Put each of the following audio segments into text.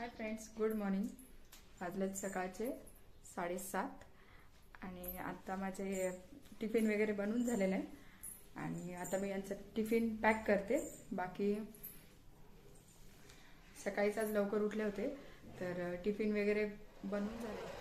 Hi friends, good morning. वाजलेत सकाळचे 7:30 आणि आता माझे टिफिन वगैरे बनवून झालेलं आहे आणि आता मी यांचं टिफिन पॅक करते. बाकी सकाळीच आज लवकर उठले होते तर टिफिन वगैरे बनवून झाले.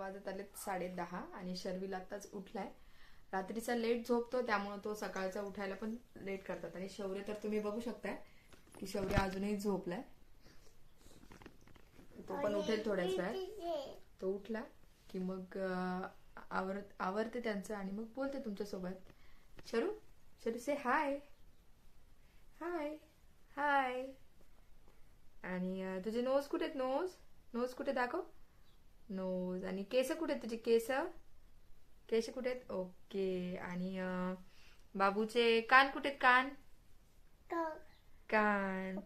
वाजत आले 10:30 आणि शर्विल आताच उठलाय. रात्रीचा लेट झोपतो त्यामुळे तो सकाळचा उठायला पण लेट करतात. आणि शौर्य तर तुम्ही बघू शकताय की शौर्य अजूनही झोपलाय. तो पण उठेल थोड्याच वेळात. तो उठला की मग आवरते त्यांचं आणि मग बोलते तुमच्यासोबत. शरू शरू से हाय हाय हाय. आणि तुझे नोज कुठे आहेत? नोज नोज कुठे दाखव. नोज. आणि केस कुठे आहेत तुझे? केस केस कुठे आहेत? ओके. आणि बाबूचे कान कुठे आहेत? कान कान.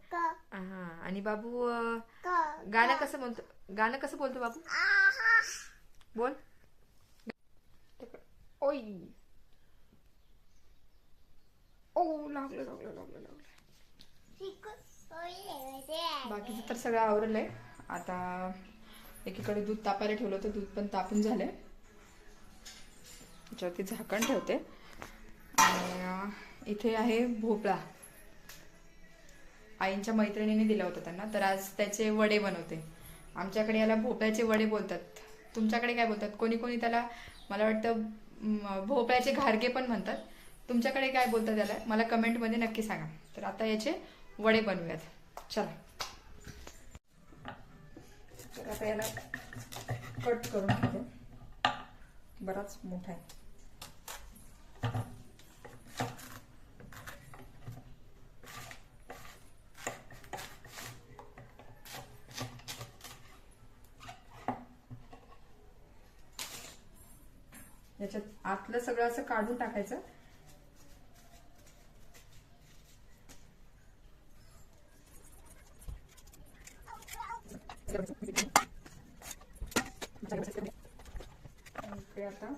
हा. आणि बाबू गाणं कसं बोलतो? गाणं कसं बोलतो बाबू? बोल. ओय ओ लागलं लागलं लागलं लागलं. बाकीचं तर सगळं आवरलंय. आता एकीकडे दूध तापायला ठेवलं होतं, दूध पण तापून झालंय. त्याच्यावरती झाकण ठेवते. आणि इथे आहे भोपळा. आईंच्या मैत्रिणीने दिला होता त्यांना, तर आज त्याचे वडे बनवते. आमच्याकडे याला भोपळ्याचे वडे बोलतात. तुमच्याकडे काय बोलतात? कोणी कोणी त्याला मला वाटतं भोपळ्याचे घारगे पण म्हणतात. तुमच्याकडे काय बोलतात त्याला मला कमेंटमध्ये नक्की सांगा. तर आता याचे वडे बनवूयात. चला. तर आता याला कट करून घेते. बराच मोठा आहे. याच्यात आतलं सगळं असं काढून टाकायचं. आता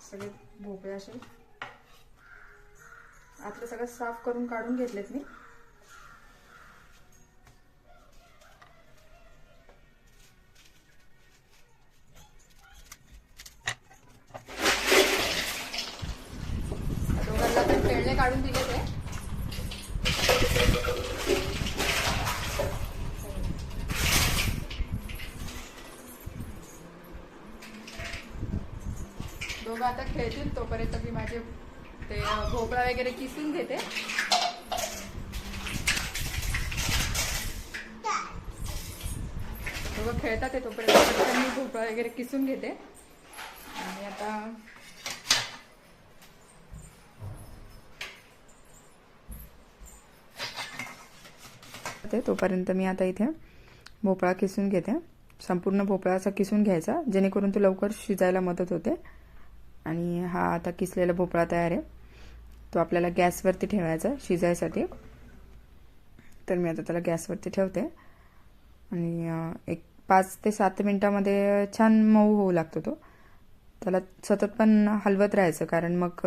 सगळे भोपळे असे आतलं सगळं साफ करून काढून घेतलेत मी. दोघांना पण खेळणे काढून दिले ते. दोघं आता खेळतील तोपर्यंत मी माझे ते भोपळा वगैरे किसून घेते. दोघं खेळतात ते तोपर्यंत मी भोपळा वगैरे किसून घेते. आणि आता तोपर्यंत मी आता इथे भोपळा किसून घेते. संपूर्ण भोपळा असा किसून घ्यायचा जेणेकरून तो लवकर शिजायला मदत होते. आणि हा आता किसलेला भोपळा तयार आहे. तो आपल्याला गॅसवरती ठेवायचा शिजायसाठी. तर मी आता त्याला गॅसवरती ठेवते. आणि एक 5 ते 7 मिनिटामध्ये छान मऊ होऊ लागतो तो. त्याला सतत पण हलवत राहायचं कारण मग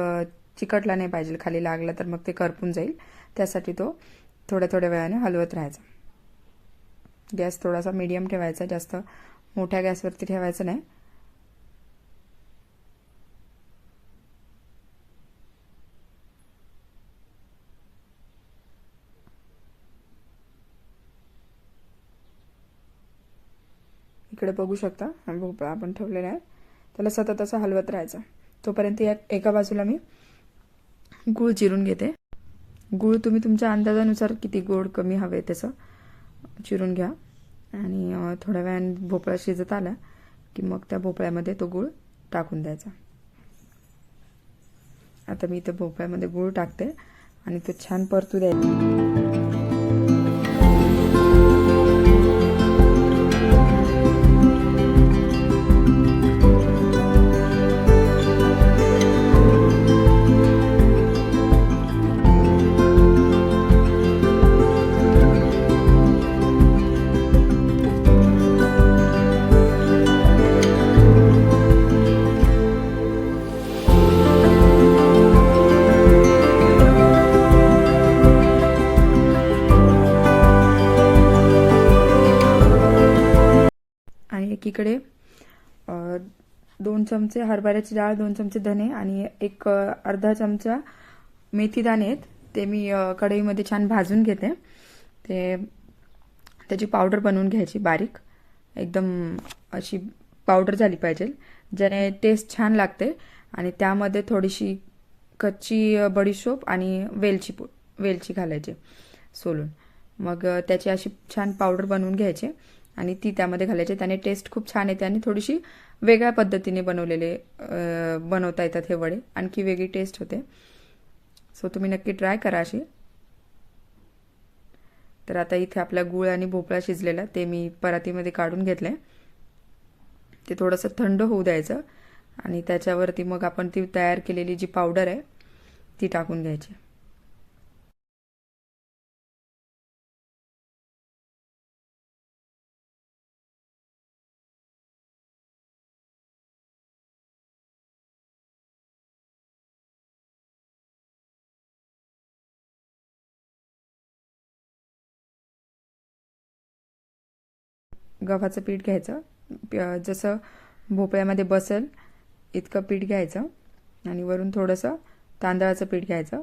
चिकटला नाही पाहिजे. खाली लागला तर मग ते करपून जाईल. त्यासाठी तो थोड्या थोड्या वेळाने हलवत राहायचा. गॅस थोडासा मीडियम ठेवायचा, जास्त मोठ्या गॅसवरती ठेवायचं नाही. इकडे बघू शकता हा भोपळा आपण ठेवलेला आहे, त्याला सतत असं हलवत राहायचं. तोपर्यंत एका बाजूला मी गूळ चिरून घेते. गूळ तुम्ही तुमच्या अंदाजानुसार किती गोड कमी हवे तसं चिरून घ्या. आणि थोड्या वेळाने भोपळा शिजत आला की मग त्या भोपळ्यामध्ये तो गूळ टाकून द्यायचा. आता मी इथे भोपळ्यामध्ये गूळ टाकते आणि तो छान परतू द्यायचा. आणि एकीकडे 2 चमचे हरभऱ्याची डाळ, 2 चमचे धने आणि एक अर्धा चमचा मेथी दाणे आहेत ते मी कढईमध्ये छान भाजून घेते. त्याची पावडर बनवून घ्यायची बारीक, एकदम अशी पावडर झाली पाहिजे, ज्याने टेस्ट छान लागते. आणि त्यामध्ये थोडीशी कच्ची बडीशोप आणि वेलची घालायची सोलून. मग त्याची अशी छान पावडर बनवून घ्यायची आणि ती त्यामध्ये घालायची. त्याने टेस्ट खूप छान येते आणि थोडीशी वेगळ्या पद्धतीने बनवता येतात हे वडे, आणखी वेगळी टेस्ट होते. सो तुम्ही नक्की ट्राय करा अशी. तर आता इथे आपला गूळ आणि भोपळा शिजलेला ते मी परातीमध्ये काढून घेतले. ते थोडंसं थंड होऊ द्यायचं आणि त्याच्यावरती मग आपण ती तयार केलेली जी पावडर आहे ती टाकून घ्यायची. गव्हाचं पीठ घ्यायचं, जसं भोपळ्यामध्ये बसेल इतकं पीठ घ्यायचं आणि वरून थोडंसं तांदळाचं पीठ घ्यायचं.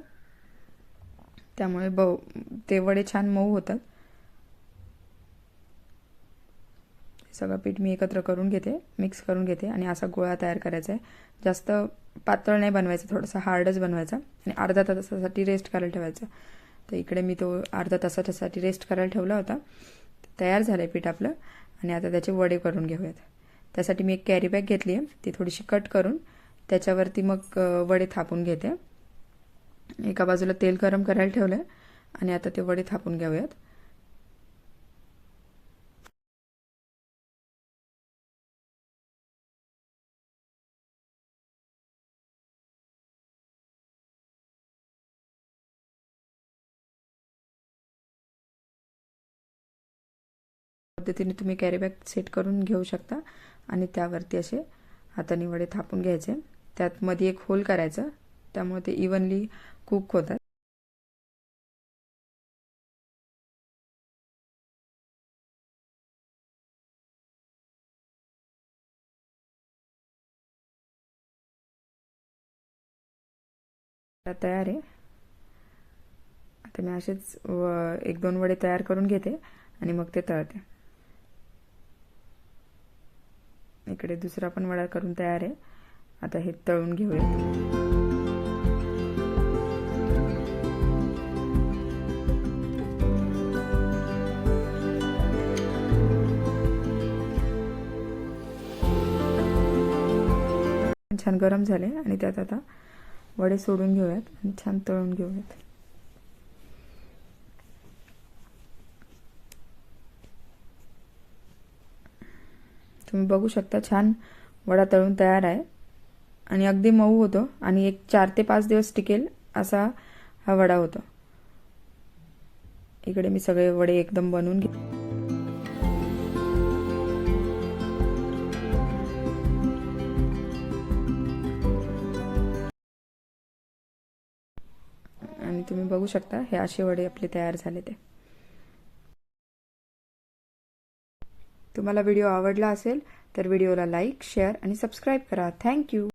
त्यामुळे ते वडे छान मऊ होतात. सगळं पीठ मी एकत्र करून घेते, मिक्स करून घेते आणि असा गोळा तयार करायचा आहे. जास्त पातळ नाही बनवायचं, थोडंसं हार्डच बनवायचा आणि अर्धा तासासाठी रेस्ट करायला ठेवायचं. तर इकडे मी तो अर्धा तासासाठी रेस्ट करायला ठेवला होता. तयार झालं आहे पीठ आपलं आणि आता त्याचे वडे करून घेऊयात. त्यासाठी मी एक कॅरी बॅग घेतली आहे, ती थोडीशी कट करून त्याच्यावरती मग वडे थापून घेते. एका बाजूला तेल गरम करायला ठेवलं आहे आणि आता ते वडे थापून घेऊयात. पद्धतीने तुम्ही कॅरी बॅग सेट करून घेऊ शकता आणि त्यावरती असे हाताने वडे थापून घ्यायचे. त्यात मध्ये एक होल करायचं, त्यामुळे ते इव्हनली कुक होतात. तयार आहे. आता मी असेच 1-2 वडे तयार करून घेते आणि मग ते तळते. इकडे दुसरा पण वडा करून तयार आहे. आता हे तळून घेऊयात. छान गरम झाले आणि त्यात आता वडे सोडून घेऊयात आणि छान तळून घेऊयात. तुम्ही बघू शकता छान वडा तळून तयार आहे आणि अगदी मऊ होतो आणि एक 4 ते 5 दिवस टिकेल असा हा वडा होतो. इकडे मी सगळे वडे एकदम बनवून घेते. आणि तुम्ही बघू शकता हे असे वडे आपले तयार झाले. ते तुम्हाला व्हिडिओ आवडला असेल तर व्हिडिओला लाईक, शेअर आणि सबस्क्राईब करा. थँक्यू.